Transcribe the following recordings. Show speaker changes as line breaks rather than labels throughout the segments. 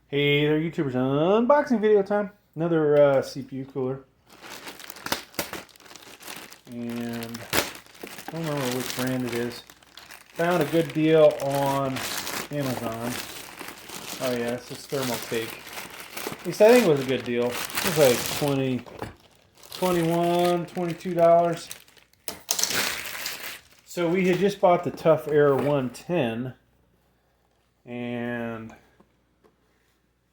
Hey there, YouTubers! Unboxing video time. Another CPU cooler, and I don't remember which brand it is. Found a good deal on Amazon. Oh yeah, this is Thermaltake. At least I think it was a good deal. It was like $20, $21, $22. So we had just bought the Tough Air 110, and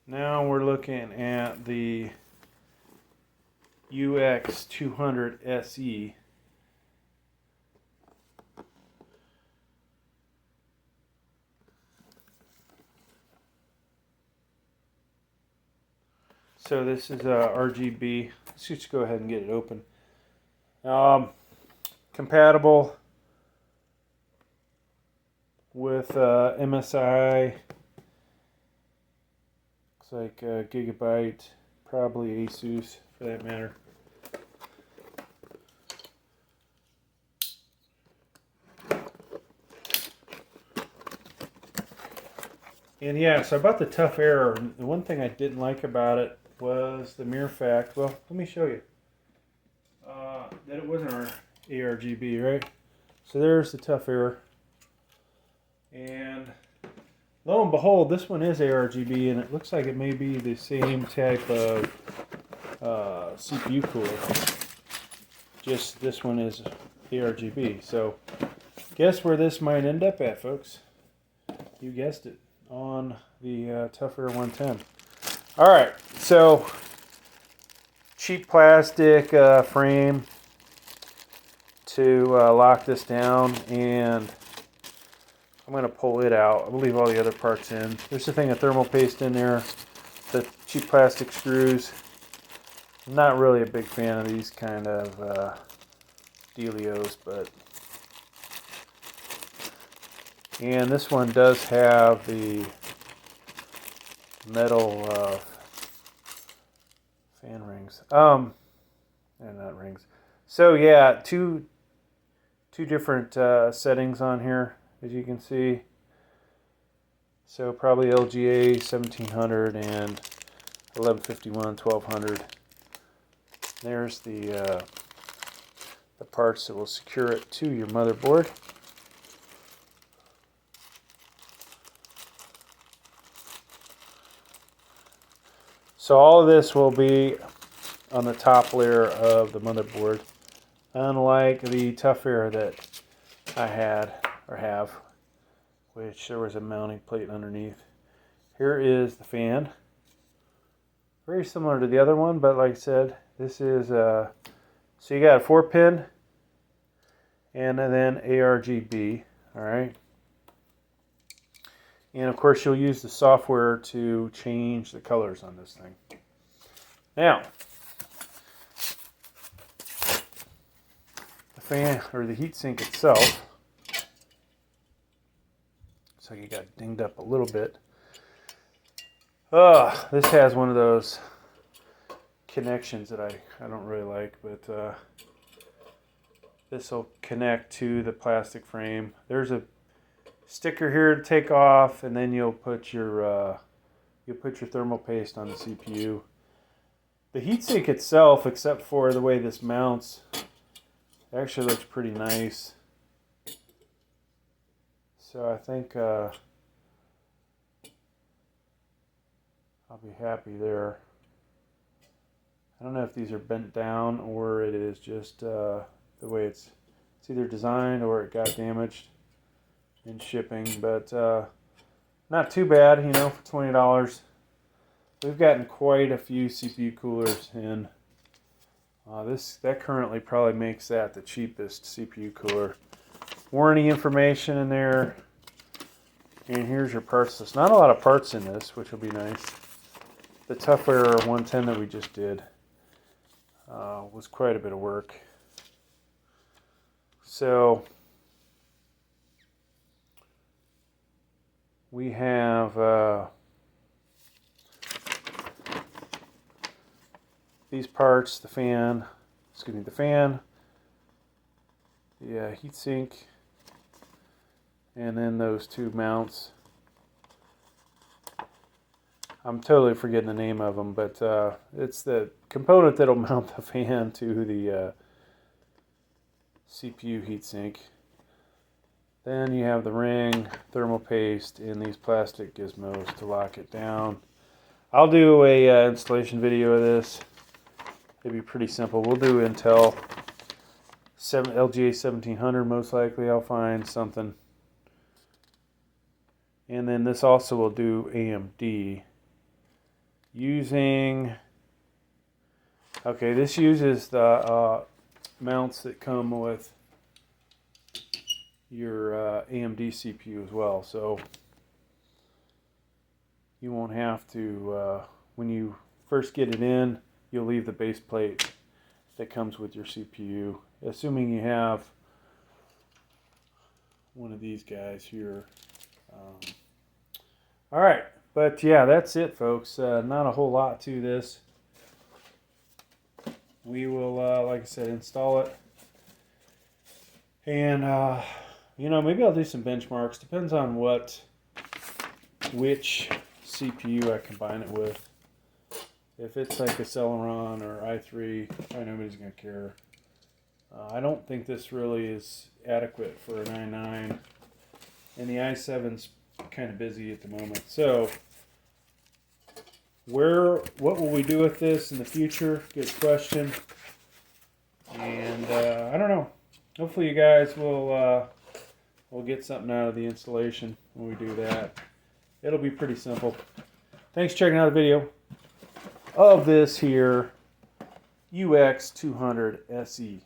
now we're looking at the UX200 SE. So this is RGB. Let's just go ahead and get it open. Compatible with MSI. Looks like Gigabyte, probably Asus for that matter. And yeah, so I bought the Tough Air. The one thing I didn't like about it was the mere fact, well, let me show you, that it wasn't our ARGB, right? So there's the Tough Air. And lo and behold, this one is ARGB, and it looks like it may be the same type of CPU cooler. Just this one is ARGB. So guess where this might end up at, folks? You guessed it, on the Tough Air 110. All right, so cheap plastic frame to lock this down, and I'm going to pull it out. I'll leave all the other parts in. There's a thing of thermal paste in there, the cheap plastic screws. I'm not really a big fan of these kind of dealios, but... And this one does have the metal fan rings. And not rings. So yeah, two different settings on here, as you can see. So probably LGA 1700 and 1151, 1200. There's the parts that will secure it to your motherboard. So all of this will be on the top layer of the motherboard, unlike the Tough Air that I had, or have, which there was a mounting plate underneath. Here is the fan. Very similar to the other one, but like I said, this is, so you got a 4-pin, and then ARGB, alright? And of course you'll use the software to change the colors on this thing. Now, the fan, or the heatsink itself, so you got dinged up a little bit. This has one of those connections that I don't really like, but this will connect to the plastic frame. There's a sticker here to take off, and then you'll put your thermal paste on the CPU. The heatsink itself, except for the way this mounts, actually looks pretty nice. So I think I'll be happy there. I don't know if these are bent down or it is just the way it's either designed or it got damaged in shipping, but not too bad, you know, for $20. We've gotten quite a few CPU coolers in. That currently probably makes that the cheapest CPU cooler. Warranty information in there, and here's your parts list. Not a lot of parts in this, which will be nice. The Tough Air 110 that we just did was quite a bit of work. So we have these parts, the fan, the heatsink, and then those two mounts. I'm totally forgetting the name of them, but it's the component that'll mount the fan to the CPU heatsink. Then you have the ring, thermal paste, and these plastic gizmos to lock it down. I'll do a installation video of this. It'd be pretty simple. We'll do Intel LGA 1700 most likely. I'll find something. And then this also will do AMD. Using, okay, this uses the mounts that come with your AMD CPU as well, so you won't have to, when you first get it in, you'll leave the base plate that comes with your CPU, assuming you have one of these guys here. Alright, but yeah, that's it, folks. Not a whole lot to this. We will, like I said, install it. And, you know, maybe I'll do some benchmarks. Depends on which CPU I combine it with. If it's like a Celeron or i3, probably nobody's going to care. I don't think this really is adequate for a 9.9. And the i7's kind of busy at the moment. So, what will we do with this in the future? Good question. And I don't know. Hopefully you guys will get something out of the installation when we do that. It'll be pretty simple. Thanks for checking out the video of this here UX200 SE.